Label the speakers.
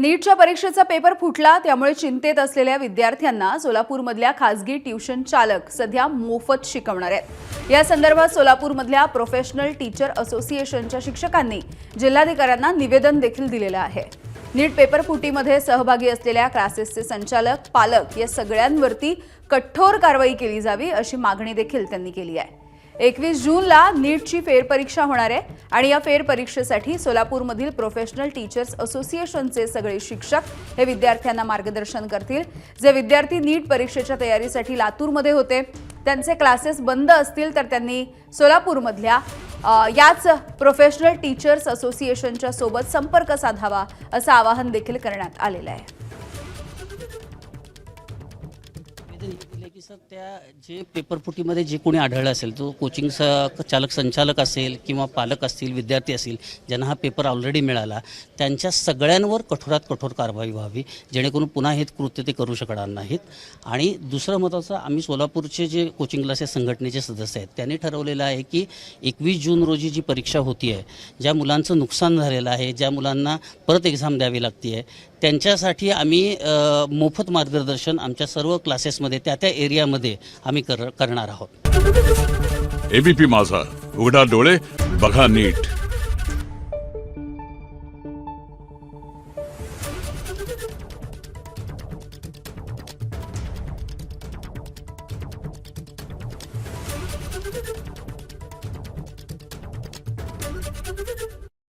Speaker 1: नीटच्या परीक्षेचा पेपर फुटला त्यामुळे चिंतेत असलेल्या विद्यार्थ्यांना सोलापूरमधल्या खासगी ट्यूशन चालक सध्या मोफत शिकवणार आहेत। या संदर्भात सोलापूरमधल्या प्रोफेशनल टीचर असोसिएशनच्या शिक्षकांनी जिल्हाधिकाऱ्यांना निवेदन देखील दिलेलं आहे। नीट पेपर फुटीमध्ये सहभागी असलेल्या क्लासेसचे संचालक, पालक या सगळ्यांवरती कठोर कारवाई केली जावी अशी मागणी देखील त्यांनी केली आहे। 21 जूनला नीटची फेरपरीक्षा होणार आहे आणि या फेरपरीक्षेसाठी सोलापूरमधील प्रोफेशनल टीचर्स असोसिएशनचे सगळे शिक्षक हे विद्यार्थ्यांना मार्गदर्शन करतील। जे विद्यार्थी नीट परीक्षेच्या तयारीसाठी लातूरमध्ये होते त्यांचे क्लासेस बंद असतील तर त्यांनी सोलापूरमधल्या याच प्रोफेशनल टीचर्स असोसिएशनच्या सोबत संपर्क साधावा असं आवाहन देखील करण्यात आलेलं आहे।
Speaker 2: की सर त्या जे पेपरफुटीमध्ये जे कोणी आढळलं असेल तो कोचिंग चालक संचालक असेल किंवा पालक असतील, विद्यार्थी असतील ज्यांना हा पेपर ऑलरेडी मिळाला त्यांच्या सगळ्यांवर कठोरात कठोर कारवाई व्हावी जेणेकरून पुन्हा हे कृत्य ते करू शकणार नाहीत। आणि दुसरं महत्त्वाचं, आम्ही सोलापूरचे जे कोचिंग क्लासेस संघटनेचे सदस्य आहेत त्यांनी ठरवलेलं आहे की 21 जून रोजी जी परीक्षा होती आहे, ज्या मुलांचं नुकसान झालेलं आहे, ज्या मुलांना परत एक्झाम द्यावी लागते आहे त्यांच्यासाठी आम्ही मोफत मार्गदर्शन आमच्या सर्व क्लासेसमध्ये त्या एरियामध्ये आम्ही करणार आहोत।
Speaker 3: एबीपी माझा, उघडा डोळे बघा नीट।